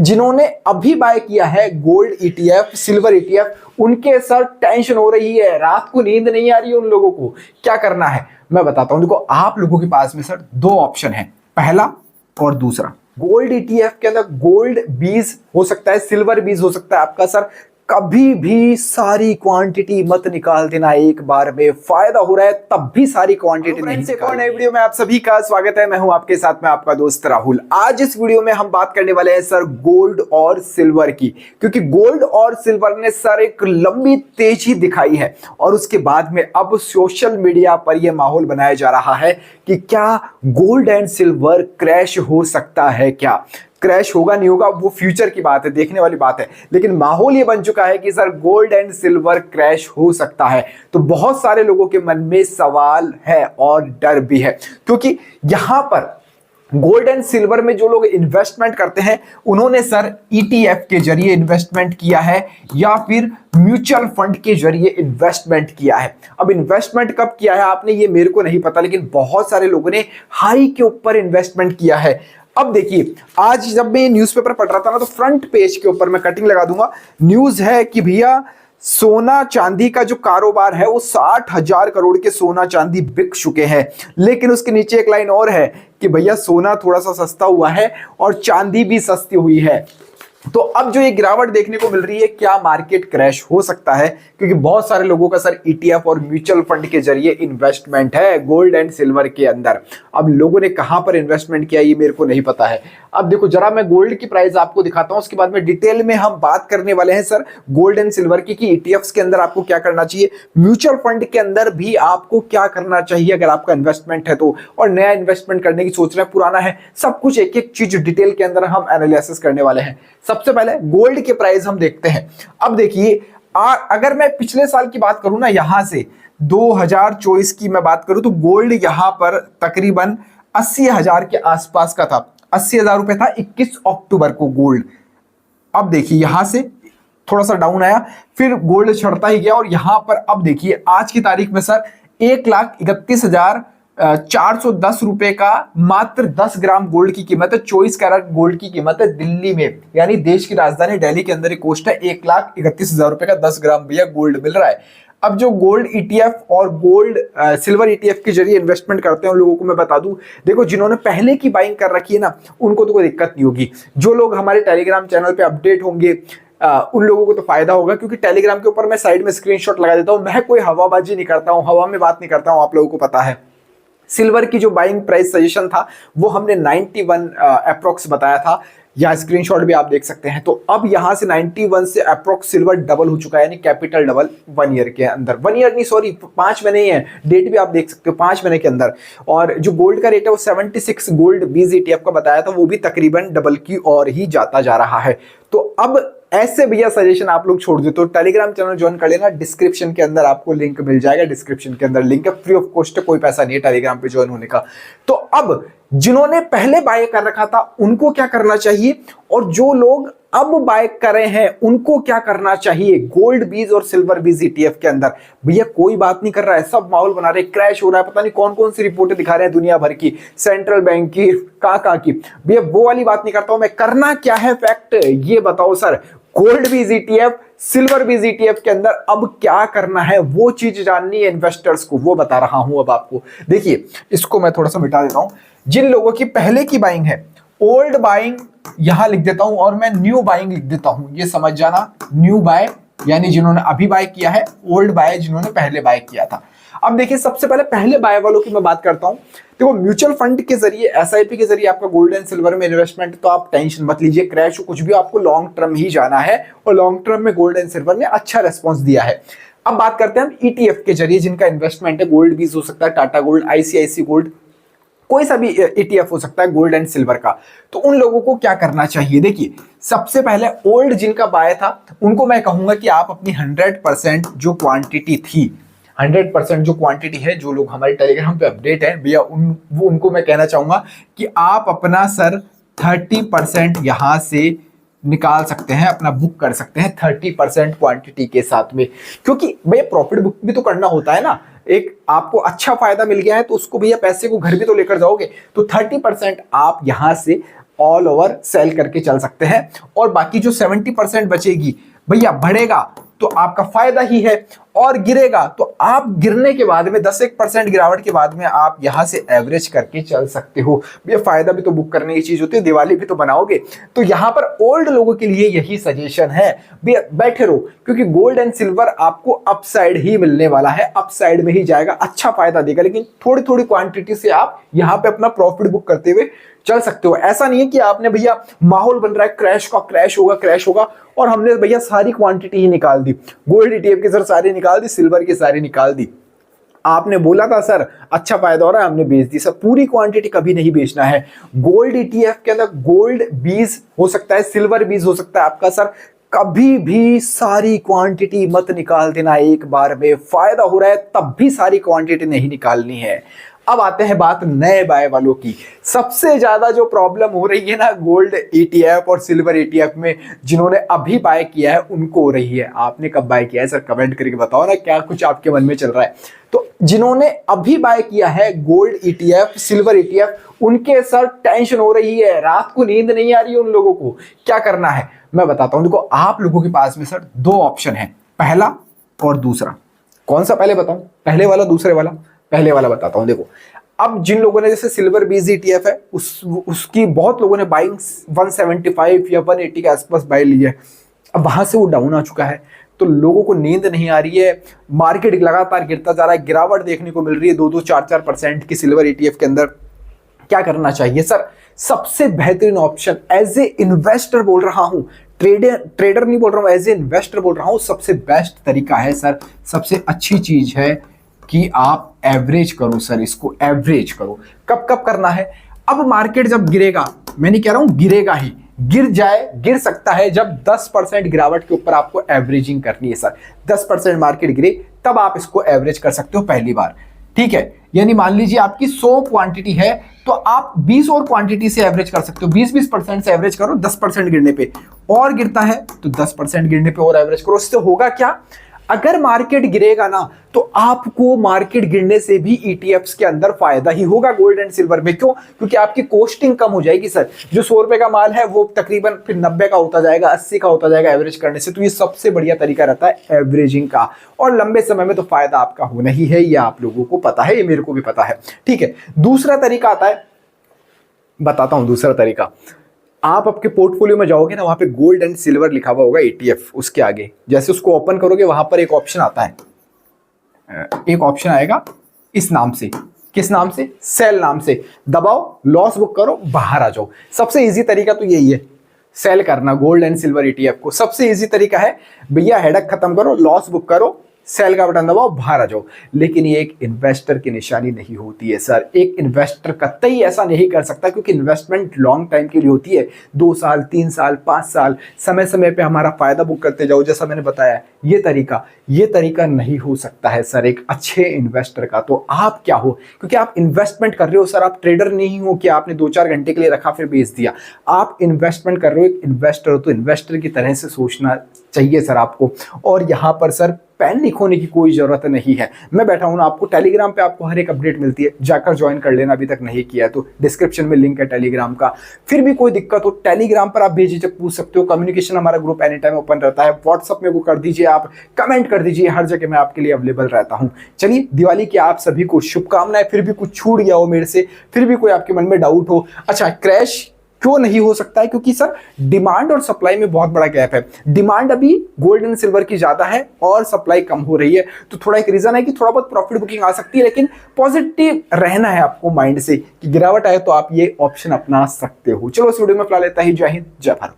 जिन्होंने अभी बाय किया है गोल्ड ईटीएफ, सिल्वर ईटीएफ, उनके सर टेंशन हो रही है, रात को नींद नहीं आ रही है उन लोगों को। क्या करना है मैं बताता हूं। देखो, आप लोगों के पास में सर दो ऑप्शन है, पहला और दूसरा। गोल्ड ईटीएफ के अंदर गोल्ड बीज हो सकता है, सिल्वर बीज हो सकता है आपका। सर कभी भी सारी क्वांटिटी मत निकाल देना, एक बार में फायदा हो रहा है तब भी सारी क्वांटिटी नहीं निकालना। एक और नए वीडियो में आप सभी का स्वागत है। मैं हूं आपके साथ में आपका दोस्त राहुल। आज इस वीडियो में हम बात करने वाले हैं सर गोल्ड और सिल्वर की, क्योंकि गोल्ड और सिल्वर ने सर एक लंबी तेजी दिखाई है और उसके बाद में अब सोशल मीडिया पर यह माहौल बनाया जा रहा है कि क्या गोल्ड एंड सिल्वर क्रैश हो सकता है। क्या क्रैश होगा नहीं होगा वो फ्यूचर की बात है, देखने वाली बात है, लेकिन माहौल ये बन चुका है कि sir gold and silver crash हो सकता है। तो बहुत सारे लोगों के मन में सवाल है और डर भी है, क्योंकि यहां पर गोल्ड एंड सिल्वर में जो लोग इन्वेस्टमेंट करते हैं उन्होंने सर ईटीएफ के जरिए इन्वेस्टमेंट किया है या फिर म्यूचुअल फंड के जरिए इन्वेस्टमेंट किया है। अब इन्वेस्टमेंट कब किया है आपने ये मेरे को नहीं पता, लेकिन बहुत सारे लोगों ने हाई के ऊपर इन्वेस्टमेंट किया है। अब देखिए, आज जब मैं न्यूज़पेपर पढ़ रहा था ना, तो फ्रंट पेज के ऊपर मैं कटिंग लगा दूंगा, न्यूज है कि भैया सोना चांदी का जो कारोबार है वो 60,000 करोड़ के सोना चांदी बिक चुके हैं। लेकिन उसके नीचे एक लाइन और है कि भैया सोना थोड़ा सा सस्ता हुआ है और चांदी भी सस्ती हुई है। तो अब जो ये गिरावट देखने को मिल रही है, क्या मार्केट क्रैश हो सकता है? क्योंकि बहुत सारे लोगों का सर ईटीएफ और म्यूचुअल फंड के जरिए इन्वेस्टमेंट है गोल्ड एंड सिल्वर के अंदर। अब लोगों ने कहां पर इन्वेस्टमेंट किया ये मेरे को नहीं पता है। अब देखो जरा मैं गोल्ड की प्राइस आपको दिखाता हूं, उसके बाद में डिटेल में हम बात करने वाले हैं सर गोल्ड एंड सिल्वर की, कि ईटीएफ्स के अंदर आपको क्या करना चाहिए, म्यूचुअल फंड के अंदर भी आपको क्या करना चाहिए अगर आपका इन्वेस्टमेंट है तो, और नया इन्वेस्टमेंट करने की सोच रहे हैं, पुराना है, सब कुछ एक एक चीज डिटेल के अंदर हम एनालिसिस करने वाले हैं। सबसे पहले गोल्ड के प्राइस हम देखते हैं। अब देखिए, अगर मैं पिछले साल की बात करूं ना, यहां से 2024 की मैं बात करूं तो गोल्ड यहां पर तकरीबन 80,000 के आसपास का था, 80,000 रुपए था 21 अक्टूबर को गोल्ड। अब देखिए यहां से थोड़ा सा डाउन आया, फिर गोल्ड चढ़ता ही गया और यहां पर अब देखिए आज की तारीख में सर 1,31,410 रुपए का मात्र 10 ग्राम गोल्ड की कीमत है। 24 कैरेट गोल्ड की कीमत है दिल्ली में, यानी देश की राजधानी दिल्ली के अंदर एक पोस्ट है, 1,31,000 रुपए का 10 ग्राम भैया गोल्ड मिल रहा है। अब जो गोल्ड ईटीएफ और गोल्ड सिल्वर ईटीएफ के जरिए इन्वेस्टमेंट करते हैं उन लोगों को मैं बता दूं, देखो जिन्होंने पहले की बाइंग कर रखी है ना, उनको तो कोई दिक्कत नहीं होगी। जो लोग हमारे टेलीग्राम चैनल पे अपडेट होंगे उन लोगों को तो फायदा होगा, क्योंकि टेलीग्राम के ऊपर मैं साइड में स्क्रीनशॉट लगा देता हूं। मैं कोई हवाबाजी नहीं करता हूं, हवा में बात नहीं करता हूं, आप लोगों को पता है। सिल्वर की जो बाइंग प्राइस सजेशन था वो हमने 91 अप्रोक्स बताया था, या स्क्रीनशॉट भी आप देख सकते हैं। तो अब यहां से 91 से अप्रोक्स सिल्वर डबल हो चुका है, यानी कैपिटल डबल 1 ईयर के अंदर, 1 ईयर नहीं सॉरी 5 महीने ही है, डेट भी आप देख सकते हो 5 महीने के अंदर। और जो गोल्ड का रेट है वो 76 गोल्ड बीज ईटीएफ का बताया था, वो भी तकरीबन डबल की और ही जाता जा रहा है। तो अब ऐसे भैया सजेशन आप लोग छोड़ दो तो टेलीग्राम चैनल ज्वाइन कर लेना, डिस्क्रिप्शन के अंदर आपको लिंक मिल जाएगा, डिस्क्रिप्शन के अंदर लिंक है, फ्री ऑफ कॉस्ट, कोई पैसा नहीं है टेलीग्राम पे ज्वाइन होने का। तो अब जिन्होंने पहले बाय कर रखा था उनको क्या करना चाहिए, और जो लोग अब बाय कर रहे हैं उनको क्या करना चाहिए गोल्ड बीज और सिल्वर बीज ईटीएफ के अंदर। भैया कोई बात नहीं कर रहा है, सब माहौल बना रहे, क्रैश हो रहा है, पता नहीं कौन कौन सी रिपोर्टें दिखा रहे हैं दुनिया भर की, सेंट्रल बैंक की, कहां की। भैया वो वाली बात नहीं करता हूं मैं, करना क्या है फैक्ट ये बताओ सर। गोल्ड बीज ईटीएफ, सिल्वर बीज ईटीएफ के अंदर अब क्या करना है, वो चीज जाननी है इन्वेस्टर्स को, वो बता रहा हूं अब आपको। देखिए इसको मैं थोड़ा सा मिटा देता हूं। जिन लोगों की पहले की बाइंग है, ओल्ड बाइंग यहां लिख देता हूं और मैं न्यू बाइंग लिख देता हूं, ये समझ जाना। न्यू बाय यानी जिन्होंने अभी बाय किया है, ओल्ड बाय जिन्होंने पहले बाय किया था। अब देखिए सबसे पहले बाय वालों की मैं बात करता हूं। देखो म्यूचुअल फंड के जरिए, एसआईपी के जरिए आपका गोल्ड एंड सिल्वर में इन्वेस्टमेंट, तो आप टेंशन मत लीजिए, क्रैश हो कुछ भी, आपको लॉन्ग टर्म ही जाना है और लॉन्ग टर्म में गोल्ड एंड सिल्वर ने अच्छा रेस्पॉन्स दिया है। अब बात करते हैं हम ईटीएफ के जरिए जिनका इन्वेस्टमेंट है, गोल्ड बीज हो सकता है, टाटा गोल्ड, आईसीआईसी गोल्ड, कोई सा भी ईटीएफ हो सकता है गोल्ड एंड सिल्वर का। तो उन लोगों को क्या करना चाहिए, देखिए सबसे पहले ओल्ड जिनका बाय था उनको मैं कहूंगा कि आप अपनी 100% जो क्वांटिटी थी, 100% जो क्वांटिटी है, जो लोग हमारे टेलीग्राम पे अपडेट है भैया उनको मैं कहना चाहूंगा कि आप अपना सर 30% यहां से निकाल सकते हैं, अपना बुक कर सकते हैं 30% क्वांटिटी के साथ में, क्योंकि भैया प्रॉफिट बुक भी तो करना होता है ना। एक आपको अच्छा फायदा मिल गया है तो उसको भैया पैसे को घर भी तो लेकर जाओगे, तो 30% आप यहां से ऑल ओवर सेल करके चल सकते हैं। और बाकी जो 70% बचेगी भैया, बढ़ेगा तो आपका फायदा ही है, और गिरेगा तो आप गिरने के बाद में 10-1% गिरावट के बाद में आप यहां से एवरेज करके चल सकते हो। भैया फायदा भी तो बुक करने की चीज होती है, दिवाली भी तो बनाओगे। तो यहां पर ओल्ड लोगों के लिए यही सजेशन है, भैया बैठे रहो, क्योंकि गोल्ड एंड सिल्वर आपको अपसाइड ही मिलने वाला है, अपसाइड में ही जाएगा, अच्छा फायदा देगा। लेकिन थोड़ी थोड़ी क्वांटिटी से आप यहां पे अपना प्रॉफिट बुक करते हुए चल सकते हो। ऐसा नहीं है कि आपने भैया माहौल बन रहा है क्रैश का, क्रैश होगा और हमने भैया सारी क्वांटिटी ही निकाल दी, गोल्ड ईटीएफ की सर सारी निकाल दी, सिल्वर की सारी निकाल दी। आपने बोला था सर अच्छा फायदा हो रहा है, हमने बेच दी। सर पूरी क्वांटिटी कभी नहीं बेचना है। गोल्ड ईटीएफ के अंदर गोल्ड 20 हो सकता है, सिल्वर 20 हो सकता है आपका। सर कभी भी सारी क्वांटिटी मत निकाल देना एक बार में, फायदा हो रहा है तब भी सारी क्वांटिटी नहीं निकालनी है। अब आते हैं बात नए बाय वालों की। सबसे ज्यादा जो प्रॉब्लम हो रही है ना गोल्ड ईटीएफ और सिल्वर ईटीएफ में, जिन्होंने अभी बाय किया है उनको हो रही है। आपने कब बाय किया है सर, कमेंट करके बताओ ना, क्या कुछ आपके मन में चल रहा है। तो जिन्होंने अभी बाय किया है गोल्ड ईटीएफ, सिल्वर ईटीएफ, उनके सर टेंशन हो रही है, रात को नींद नहीं आ रही है उन लोगों को। क्या करना है मैं बताता हूं। देखो आप लोगों के पास में सर 2 ऑप्शन है, पहला और दूसरा। कौन सा पहले बताऊं, पहले वाला दूसरे वाला? पहले वाला बताता हूं। देखो अब जिन लोगों ने जैसे सिल्वर बीज ईटीएफ है उसकी बहुत लोगों ने बाइंग 175 या 180 के आसपास बाय ली है। अब वहां से वो डाउन आ चुका है, तो लोगों को नींद नहीं आ रही है, मार्केट लगातार गिरता जा रहा है, गिरावट देखने को मिल रही है 2-2, 4-4% की सिल्वर ईटीएफ के अंदर। क्या करना चाहिए सर? सबसे बेहतरीन ऑप्शन एज ए इन्वेस्टर बोल रहा हूं, ट्रेडर नहीं बोल रहा हूं, एज ए इन्वेस्टर बोल रहा हूं, सबसे बेस्ट तरीका है सर, सबसे अच्छी चीज है कि आप एवरेज करो सर, इसको एवरेज करो। कब कब करना है? अब मार्केट जब गिरेगा, मैं नहीं कह रहा हूं गिरेगा ही, गिर सकता है जब 10% गिरावट के ऊपर आपको एवरेजिंग करनी है सर। 10% मार्केट गिरे तब आप इसको एवरेज कर सकते हो पहली बार, ठीक है। यानी मान लीजिए आपकी 100 क्वांटिटी है तो आप 20 और क्वांटिटी से एवरेज कर सकते हो। 20% से एवरेज करो, 10% गिरने पे, और गिरता है तो 10% गिरने पे और एवरेज करो। इससे होगा क्या, अगर मार्केट गिरेगा ना तो आपको मार्केट गिरने से भी ईटीएफ्स के अंदर फायदा ही होगा गोल्ड एंड सिल्वर में। क्यों? क्योंकि आपकी कॉस्टिंग कम हो जाएगी सर। जो 100 रुपए का माल है वो तकरीबन फिर 90 का होता जाएगा, 80 का होता जाएगा एवरेज करने से। तो ये सबसे बढ़िया तरीका रहता है एवरेजिंग का, और लंबे समय में तो फायदा आपका होना ही है, ये आप लोगों को पता है, ये मेरे को भी पता है, ठीक है। दूसरा तरीका आता है, बताता हूं दूसरा तरीका। आप आपके पोर्टफोलियो में जाओगे ना, वहां पे गोल्ड एंड सिल्वर लिखा हुआ होगा ईटीएफ, उसके आगे जैसे उसको ओपन करोगे वहां पर एक ऑप्शन आता है, एक ऑप्शन आएगा इस नाम से, किस नाम से? सेल नाम से। दबाओ, लॉस बुक करो, बाहर आ जाओ। सबसे इजी तरीका तो यही है, सेल करना गोल्ड एंड सिल्वर ईटीएफ को। सबसे इजी तरीका है भैया, हेडक खत्म करो, लॉस बुक करो, सेल का बटन दबाओ, बाहर आ जाओ। लेकिन ये एक इन्वेस्टर की निशानी नहीं होती है सर। एक इन्वेस्टर कतई ऐसा नहीं कर सकता, क्योंकि इन्वेस्टमेंट लॉन्ग टाइम के लिए होती है, 2 साल, 3 साल, 5 साल, समय समय पे हमारा फायदा बुक करते जाओ। जैसा मैंने बताया ये तरीका नहीं हो सकता है सर एक अच्छे इन्वेस्टर का। तो आप क्या हो, क्योंकि आप इन्वेस्टमेंट कर रहे हो सर, आप ट्रेडर नहीं हो कि आपने 2-4 घंटे के लिए रखा फिर बेच दिया। आप इन्वेस्टमेंट कर रहे हो, एक इन्वेस्टर हो, तो इन्वेस्टर की तरह से सोचना चाहिए सर आपको। और यहाँ पर सर पैनिक होने की कोई जरूरत नहीं है। मैं बैठा हूं ना, आपको टेलीग्राम पे आपको हर एक अपडेट मिलती है, जाकर ज्वाइन कर लेना, अभी तक नहीं किया है तो डिस्क्रिप्शन में लिंक है टेलीग्राम का। फिर भी कोई दिक्कत हो टेलीग्राम पर आप बेझिझक पूछ सकते हो, कम्युनिकेशन हमारा ग्रुप एनी टाइम ओपन रहता है। व्हाट्सअप में वो कर दीजिए, आप कमेंट कर दीजिए, हर जगह मैं आपके लिए अवेलेबल रहता हूं। चलिए, दिवाली की आप सभी को शुभकामनाएं। फिर भी कुछ छूट गया हो मेरे से, फिर भी कोई आपके मन में डाउट हो, अच्छा क्रैश क्यों नहीं हो सकता है? क्योंकि सर डिमांड और सप्लाई में बहुत बड़ा गैप है। डिमांड अभी गोल्ड एंड सिल्वर की ज्यादा है और सप्लाई कम हो रही है, तो थोड़ा एक रीजन है कि थोड़ा बहुत प्रॉफिट बुकिंग आ सकती है। लेकिन पॉजिटिव रहना है आपको माइंड से कि गिरावट आए तो आप ये ऑप्शन अपना सकते हो। चलो इस वीडियो में फिलहाल लेता ही, जय हिंद, जय भारत।